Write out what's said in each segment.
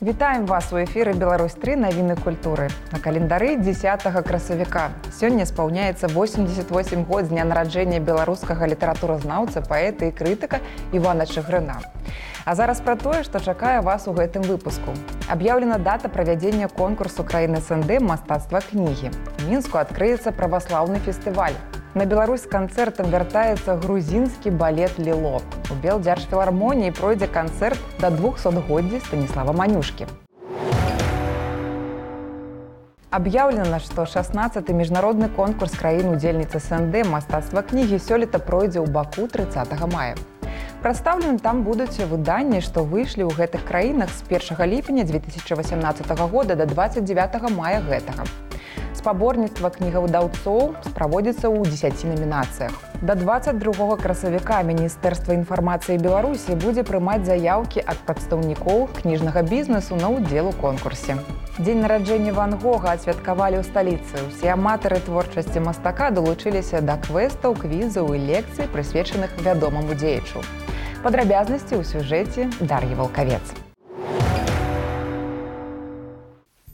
Вітаем вас у эфіры Беларусь-3 навіны культуры. На календары 10 красавіка. Сёння спаўняецца 88 год з дня нараджэння беларускага літаратуразнаўца, паэта і крытыка Івана Чыгрына. А зараз пра тое, што чакае вас у гэтым выпуску. Аб'яўлена дата правядзення конкурсу краіны СНД «Мастацтва кнігі». У Мінску адкрыецца праваслаўны фестываль. На Беларусь з канцэртам вяртаецца грузінскі балет «Ліло». У Белдзяржфілармоніі пройдзе канцэрт да 200-годдзя Станіслава Манюшкі. Аб'яўлена, што 16-й міжнародны конкурс краін-удзельніцы СНД «Мастацтва кнігі» сёлета пройдзе ў Баку 30 мая. Прадстаўлены там будуць выданні, што выйшлі ў гэтых краінах з 1 ліпеня 2018 года да 29 мая гэтага. Спаборніцтва кнігавыдаўцоў праводзіцца ў 10 намінацыях. Да 22 красавіка Міністэрства інфармацыі Беларусі будзе прымаць заяўкі ад прадстаўнікоў кніжнага бізнесу на ўдзел у конкурсе. Дзень нараджэння Ван Гога адсвяткавалі ў сталіцы. Усе аматары творчасці мастака далучыліся да квестаў, квізаў і лекцый, прысвечаных вядомаму дзеячу. Падрабязнасці ў сюжэце Дар'і Валкавец.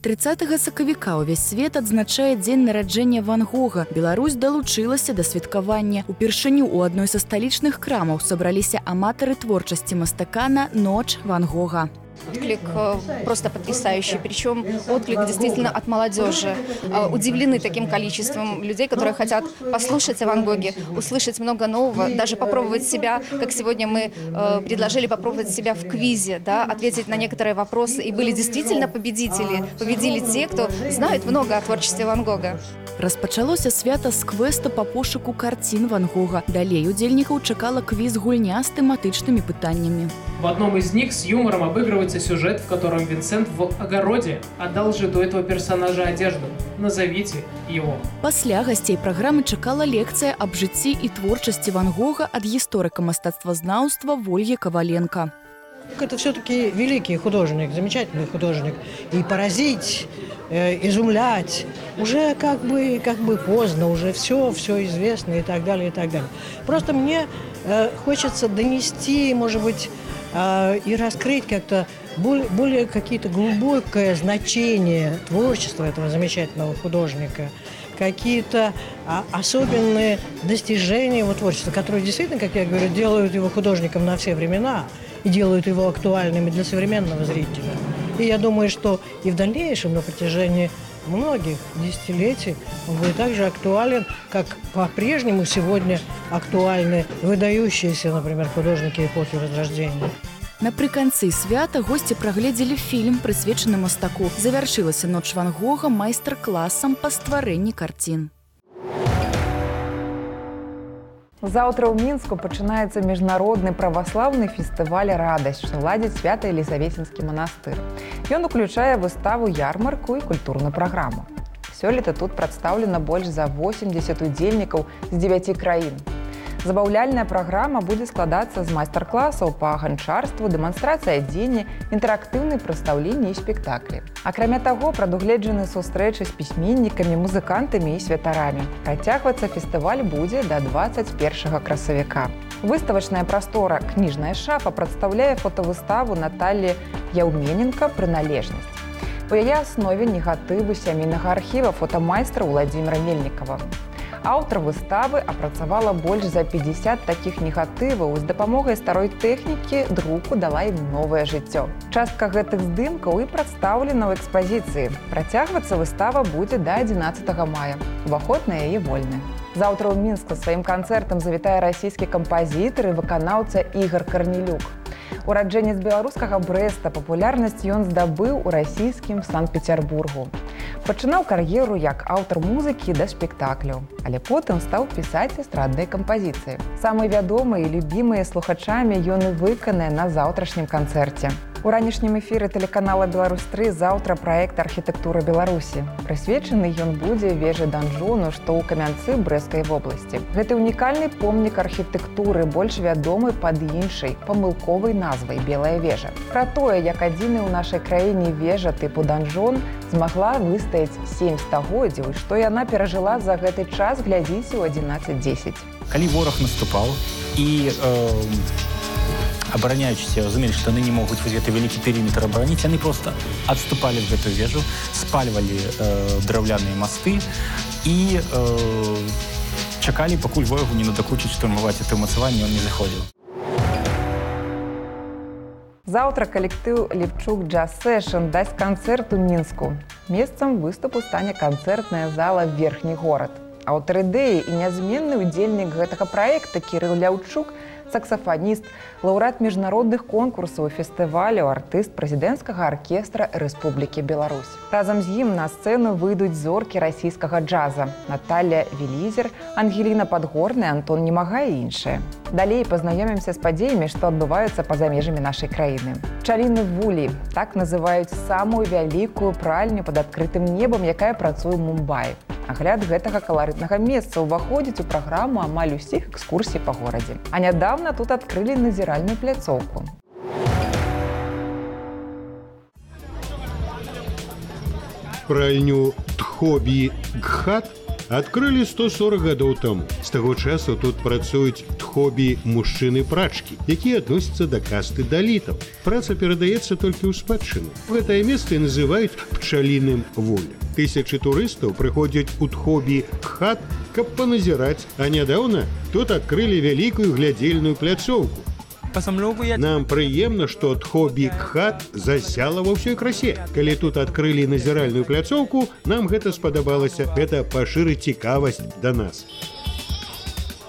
30 сакавіка ўвесь свет адзначае дзень нараджэння Ван Гога. Беларусь далучылася да святкавання. Упершыню ў адной са сталічных крамаў сабраліся аматары творчасці мастака на ноч Ван Гога. Отклик просто потрясающий, причем отклик действительно от молодежи. Удивлены таким количеством людей, которые хотят послушать о Ван Гоге, услышать много нового, даже попробовать себя, как сегодня мы предложили попробовать себя в квизе, да, ответить на некоторые вопросы. И были действительно победители. Победили те, кто знают много о творчестве Ван Гога. Распачалося свята з квеста па пошуку карцін Ван Гога. Далей удзельнікаў чакала квіз-гульня з тэматычнымі пытаннямі. В одном из них с юмором обыгрывается сюжет, в котором Винсент в огороде одолжит у этого персонажа одежду. Назовите его. Пасля гасцей праграмы чакала лекцыя аб жыцці і творчасці Ван Гога ад гісторыка мастацтвазнаўства Вольгі Коваленко. Это все-таки великий художник, замечательный художник. И поразить, изумлять уже как бы поздно, уже все известно и так далее, и так далее. Просто мне хочется донести, может быть, и раскрыть как-то более какие-то глубокое значение творчества этого замечательного художника, какие-то особенные достижения его творчества, которые действительно, как я говорю, делают его художником на все времена и делают его актуальными для современного зрителя. И я думаю, что и в дальнейшем, на протяжении многих десятилетий, он будет так же актуален, как по-прежнему сегодня актуальны выдающиеся, например, художники эпохи Возрождения. Напрыканцы свята госці прагледзелі фільм, прысвечаны мастаку. Завяршылася ноч Ван Гога майстар-класам па стварэнні карцін. Заўтра ў Мінску пачынаецца міжнародны праваслаўны фестываль «Радасць», што ладзіць Свята-Елізаветінскі манастыр. Ён уключае выставу, ярмарку і культурную праграму. Сёлета тут прадстаўлена больш за 80 удзельнікаў з 9 краін. Забаўляльная праграма будзе складацца з майстар-класаў па ганчарству, дэманстрацыі адзення, інтэрактыўнай прадстаўленні і спектаклі. Акрамя таго, прадугледжаны сустрэчы з пісьменнікамі, музыкантамі і святарамі. Працягвацца фестываль будзе да 21 красавіка. Выставачная прастора «Кніжная шафа» прадстаўляе фотавыставу Наталлі Яўмененка «Прыналежнасць». У яе аснове негатывы сямейнага архіва фотамайстра Владзіміра Мельнікава. Аўтар выставы апрацавала больш за 50 такіх негатываў, з дапамогай старой тэхнікі друку дала ім новае жыццё. Частка гэтых здымкаў і прадстаўлена ў экспазіцыі. Працягвацца выстава будзе да 11 мая. Уваход на яе вольны. Заўтра ў Мінску сваім канцэртам завітае расійскі кампазітар і выканаўца Ігар Карнелюк. Ураджэнец беларускага Брэста, папулярнасць ён здабыў у расійскім Санкт-Петербургу. Пачынаў кар'еру як аўтар музыкі да спектакляў, але потым стаў пісаць эстрадныя кампазіцыі. Самыя вядомыя і любімыя слухачамі ён і выканае на заўтрашнім канцэрце. У ранішнім эфіры тэлеканала «Беларусь-3» заўтра праект «Архітэктура Беларусі». Прысвечаны ён будзе вежы данжону, што ў Камянцы Брэсцкай вобласці. Гэты унікальны помнік архітэктуры, больш вядомы пад іншай, памылковай назвай «Белая вежа». Пра тое, як адзіны ў нашай краіне вежа тыпу данжон змагла выстаяць 7 стагоддзяў, і што яна перажыла за гэты час, глядзіце ў 11:10. Калі вораг наступаў і обороняющиеся разумели, что они не могут вот этот великий периметр оборонить, они просто отступали в эту вежу, спаливали драўляныя мосты и чакали, покуль ворогу не надокучить штурмовать это умацаванне, он не заходил. Заўтра калектыў «Ліпчук Джаз Сэшн» дасць канцэрт у Мінску. Месцам выступу стане канцэртная зала «Верхні горад». Аўтар ідэі і нязменны ўдзельнік гэтага праекта Кірыл Ляўчук, саксафаніст, лаўрэат міжнародных конкурсаў і фестываляў, артыст прэзідэнцкага аркестра Рэспублікі Беларусь. Разам з ім на сцэну выйдуць зоркі расійскага джаза Наталья Велізер, Ангеліна Падгорная, Антон Немага і іншыя. Далей пазнаёмімся з падзеямі, што адбываюцца па-за межамі нашай краіны. Пчаліны вулі – так называюць самую вялікую пральню пад адкрытым небам, якая працуе ў Мумбаі. Агляд гэтага каларытнага месца ўваходзіць у праграму амаль усіх экскурсій па горадзе. А нядаўна тут адкрылі назіральную пляцоўку. Пральню Тхоби Гхат адкрылі 140 гадоў таму. З таго часу тут працуюць тхоби мужчыны-прачкі, якія адносяцца да касты далітаў. Праца перадаецца толькі ў спадчыну. Гэтае месца называюць пчаліным вулем. Тысячы турыстаў прыходзяць у Тхоби Гхат, каб паназіраць, а нядаўна тут адкрылі вялікую глядзельную пляцоўку. Нам прыемна, што Тхоби Гхат засяла ва ўсёй красе. Калі тут адкрылі назіральную пляцоўку, нам гэта спадабалася. Гэта пашырыць цікавасць да нас.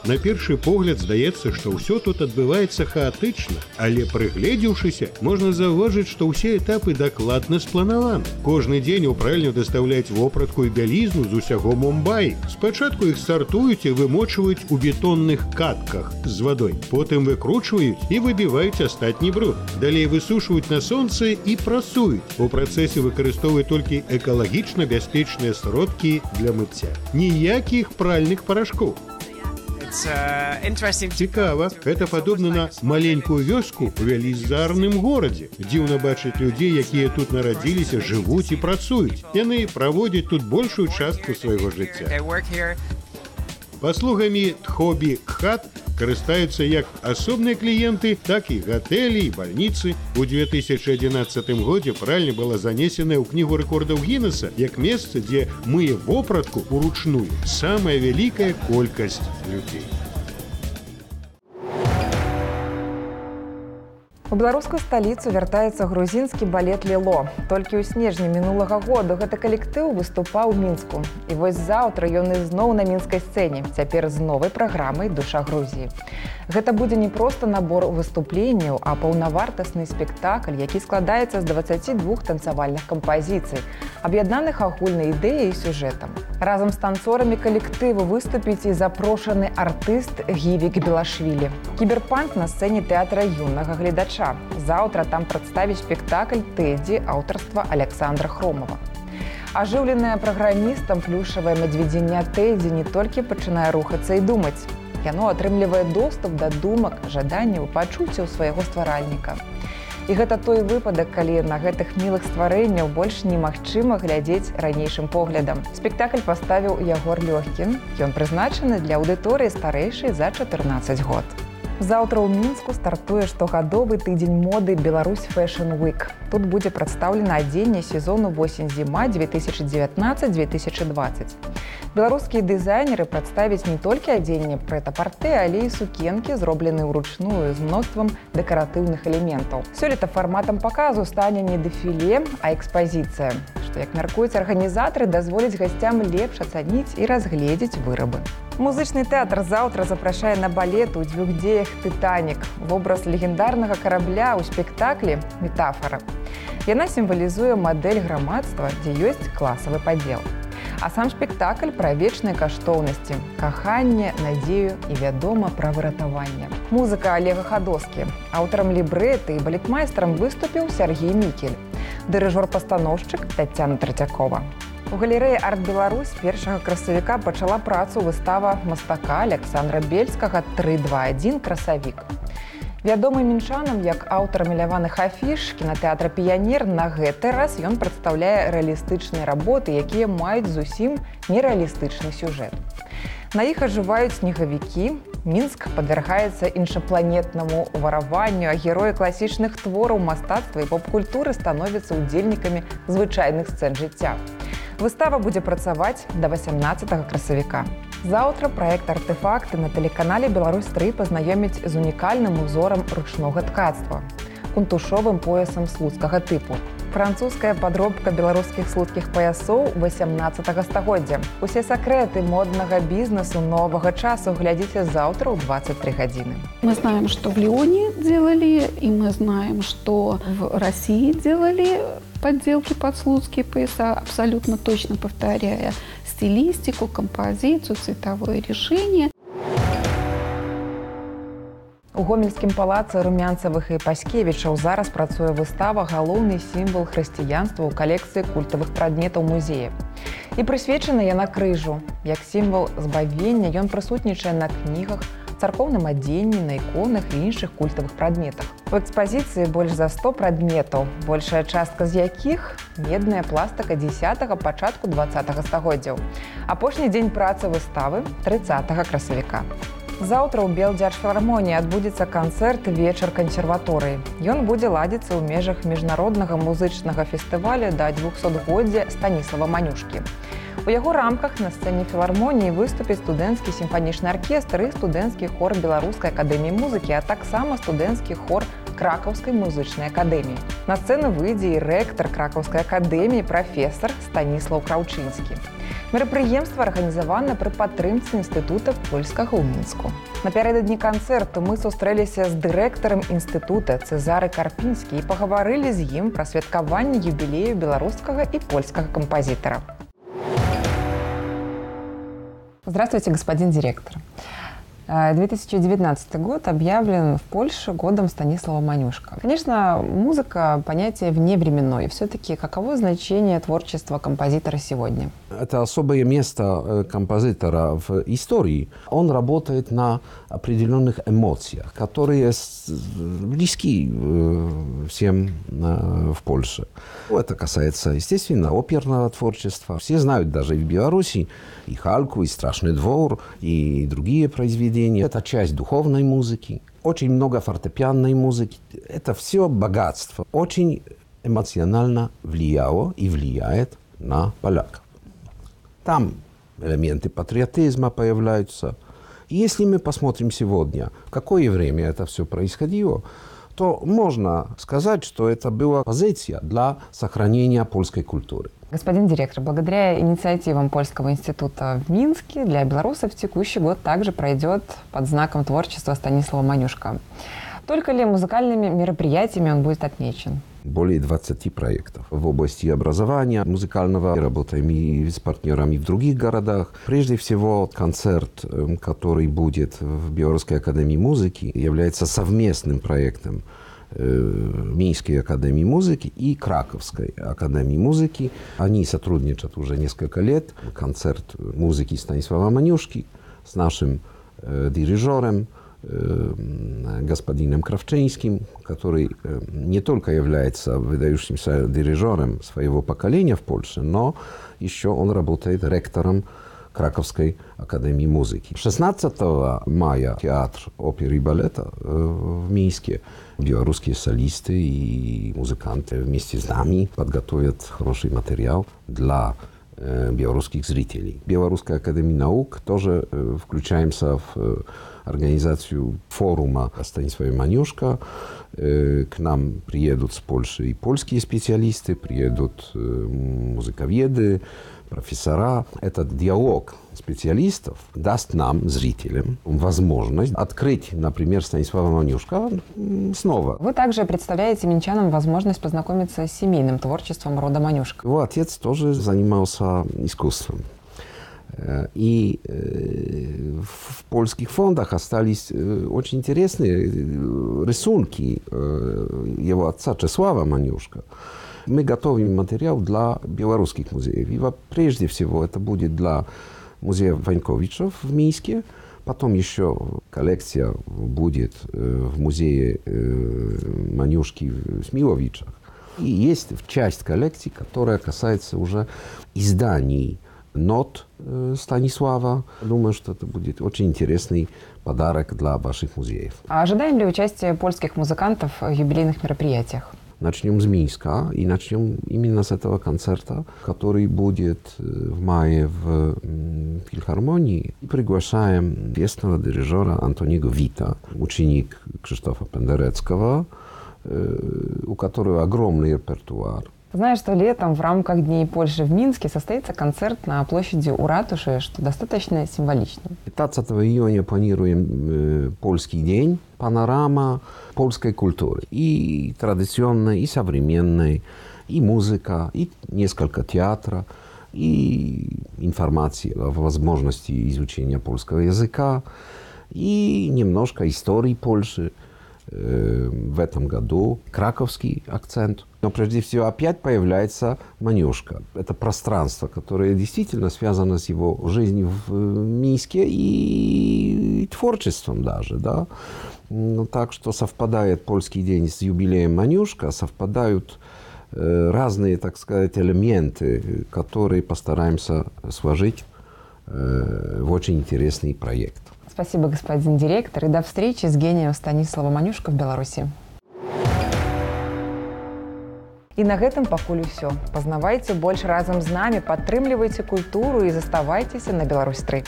На першы погляд здаецца, што ўсё тут адбываецца хаатычна, але прыгледзеўшыся, можна заўважыць, што ўсе этапы дакладна спланаваны. Кожны дзень у пральню дастаўляюць вопратку і бялізну з усяго Мумбаі. Спачатку іх сартуюць і вымочваюць у бетонных катках з вадой. Потым выкручваюць і выбіваюць астатні бруд. Далей высушваюць на сонцы і прасуюць. У працэсе выкарыстоўваюць толькі экалагічна бяспечныя сродкі для мыцця. Ніякіх пральных парашкоў. Цікава, гэта падобна на маленькую вёску ў велізарным горадзе. Дзіўна бачыць людзей, якія тут нарадзіліся, жывуць і працуюць. Яны праводзяць тут большую частку свайго жыцця. Паслугамі Тхоби Гхат карыстаюцца як асобныя кліенты, так і гатэлі і бальніцы. У 2011 годзе пральня была занесеная ў кнігу рэкордаў Гіннеса як месца, дзе мые вопратку уручную самая вялікая колькасць людзей. У беларускую сталіцу вяртаецца грузінскі балет «Ліло». Толькі ў снежні мінулага года гэты калектыў выступаў у Мінску. І вось заўтра ён ізноў на мінскай сцэне, цяпер з новай праграмай «Душа Грузіі». Гэта будзе не проста набор выступленняў, а паўнавартасны спектакль, які складаецца з 22 танцавальных кампазіцый, аб'яднаных агульнай ідэяй і сюжэтам. Разам з танцорамі калектыву выступіць і запрошаны артыст Гівік Белашвілі. Кіберпанк на сцэне тэатра юнага гледача. Заўтра там прадставіць спектакль «Тэдзі» аўтарства Александра Хромова. Ажыўленая праграмістам плюшавае мядзведзіння Тэдзі не толькі пачынае рухацца і думаць. Яно атрымлівае доступ да думак, жаданняў, пачуццяў свайго стваральніка. І гэта той выпадак, калі на гэтых мілых стварэнняў больш немагчыма глядзець ранейшым поглядам. Спектакль паставіў Ягор Лёгкін. Ён прызначаны для аўдыторыі старэйшай за 14 год. Заўтра ў Мінску стартуе штогадовы тыдзень моды «Беларусь Fashion Week». Тут будзе прадстаўлена адзенне сезону восень-зіма 2019-2020. Беларускія дызайнеры прадставяць не толькі адзенне прэт-а-партэ, але і сукенкі, зробленыя ўручную з мноствам дэкаратыўных элементаў. Сёлета фарматам паказу стане не дэфіле, а экспазіцыя, што, як мяркуюць арганізатары, дазволіць гасцям лепш ацаніць і разгледзець вырабы. Музычны тэатр заўтра запрашае на балет у дзвюх дзеях «Тытанік». Вобраз легендарнага карабля ў спектаклі «Метафора». Яна сімвалізуе мадэль грамадства, дзе ёсць класавы падзел. А сам спектакль пра вечныя каштоўнасці, каханне, надзею і, вядома, пра выратаванне. Музыка Олега Хадоскі. Аўтарам лібрэты і балетмайстрам выступіў Сергей Мікель. Дырыжор-пастаноўшчык Таццяна Трэцякова. У галерэі «Арт-Беларусь» 1 красавіка пачала працу выстава мастака Александра Бельскага «3-2-1. Красавік». Вядомы мінчанам як аўтар маляваных афіш кінатэатра «Піянер», на гэты раз ён прадстаўляе рэалістычныя работы, якія маюць зусім нерэалістычны сюжэт. На іх ажываюць снегавікі, Мінск падвяргаецца іншапланетнаму ўвараванню, а героі класічных твораў мастацтва і поп-культуры становяцца удзельнікамі звычайных сцэн жыцця. Выстава будзе працаваць да 18 красавіка. Заўтра праект «Артефакты» на тэлеканале «Беларусь-3» пазнаёміць з унікальным узорам ручнога ткацтва – кунтушовым поясам слуцкага тыпу. Французская падробка беларускіх слуцкіх паясоў 18 стагоддзя. Усе сакрэты моднага бізнесу новага часу глядзіце заўтра ў 23 гадзіны. Мы знаем, что в Лионе делали, и мы знаем, что в России делали подделки под слуцкие пояса, абсолютно точно повторяя стилистику, композицию, цветовое решение. У гомельскім палацы Румянцавых і Паскевічаў зараз працуе выстава «Галоўны сімвал хрысціянства» ў калекцыі культавых прадметаў музея. І прысвечана яна крыжу. Як сімвал збавення ён прысутнічае на кнігах, царкоўным адзенні, на іконах і іншых культавых прадметах. У экспазіцыі больш за 100 прадметаў, большая частка з якіх медная пластыка 10-го, пачатку 20-го стагоддзяў. Апошні дзень працы выставы 30 красавіка. Заўтра ў Белдзяржфілармоніі адбудзецца канцэрт «Вечар кансерваторыі». Ён будзе ладзіцца ў межах міжнароднага музычнага фестываля да 200-годдзя Станіслава Манюшкі. У яго рамках на сцэне філармоніі выступіць студэнцкі сімфанічны аркестр і студэнцкі хор Беларускай акадэміі музыкі, а таксама студэнцкі хор Кракаўскай музычнай акадэміі. На сцэну выйдзе і рэктар Кракаўскай акадэміі прафесар Станіслаў Краўчынскі. Мерапрыемства арганізавана пры падтрымцы інстытута польскага ў Мінску. Напярэдадні канцэрту мы сустрэліся з дырэктарам інстытута Цезары Карпінскі і пагаварылі з ім пра святкаванне юбілею беларускага і польскага кампазітара. Здравствуйте, господин директор. 2019 год объявлен в Польше годом Станислава Манюшка. Конечно, музыка – понятие вневременное. Все-таки каково значение творчества композитора сегодня? Это особое место композитора в истории. Он работает на определенных эмоциях, которые близки всем в Польше. Это касается, естественно, оперного творчества. Все знают даже в Беларуси и «Хальку», и «Страшный двор», и другие произведения. Это часть духовной музыки. Очень много фортепианной музыки. Это все богатство. Очень эмоционально влияло и влияет на поляков. Там элементы патриотизма появляются. И если мы посмотрим сегодня, в какое время это все происходило, то можно сказать, что это была позиция для сохранения польской культуры. Господин директор, благодаря инициативам Польского института в Минске для белорусов текущий год также пройдет под знаком творчества Станислава Манюшка. Только ли музыкальными мероприятиями он будет отмечен? Более 20 проектов в области образования музыкального. Работаем и с партнерами в других городах. Прежде всего, концерт, который будет в Белорусской академии музыки, является совместным проектом Минской академии музыки и Краковской академии музыки. Они сотрудничают уже несколько лет. Концерт музыки Станислава Манюшки с нашим дирижером, господином Кравчинским, который не только является выдающимся дирижером своего поколения в Польше, но еще он работает ректором Краковской академии музыки. 16 мая театр оперы и балета в Минске. Белорусские солисты и музыканты вместе с нами подготовят хороший материал для белорусских зрителей. Белорусская академия наук тоже включаемся в организацию форума Станислава Манюшка. К нам приедут с Польши и польские специалисты, приедут музыковеды, профессора. Этот диалог специалистов даст нам, зрителям, возможность открыть, например, Станислава Манюшка снова. Вы также представляете минчанам возможность познакомиться с семейным творчеством рода Манюшка. Его отец тоже занимался искусством. И в польских фондах остались очень интересные рисунки его отца Czesława Maniuszka. Мы готовим материал для белорусских музеев. И прежде всего это будет для музея Ваньковичев в Минске. Потом еще коллекция будет в музее Манюшки в Смиловичах. И есть часть коллекции, которая касается уже изданий нот Станислава. Думаю, что это будет очень интересный подарок для ваших музеев. А ожидаем ли участие польских музыкантов в юбилейных мероприятиях? Начнем с Минска и начнем именно с этого концерта, который будет в мае в филармонии. И приглашаем известного дирижера Антониго Вита, ученик Кшиштофа Пендерецкого, у которого огромный репертуар. Знаю, что летом в рамках Дней Польши в Минске состоится концерт на площади у ратуши, что достаточно символично. 15 июня планируем польский день, панорама польской культуры. И традиционной, и современной, и музыка, и несколько театра, и информации о возможности изучения польского языка, и немножко истории Польши. В этом году краковский акцент. Но прежде всего опять появляется Манюшка. Это пространство, которое действительно связано с его жизнью в Минске и творчеством даже. Да? Так что совпадает польский день с юбилеем Манюшка, совпадают разные, так сказать, элементы, которые постараемся сложить в очень интересный проект. Спасибо, господин директор, и до встречи с гением Станислава Манюшка в Беларуси. І на гэтым пакуль усё. Пазнавайце больш разам з намі, падтрымлівайце культуру і заставайцеся на Беларусь 3.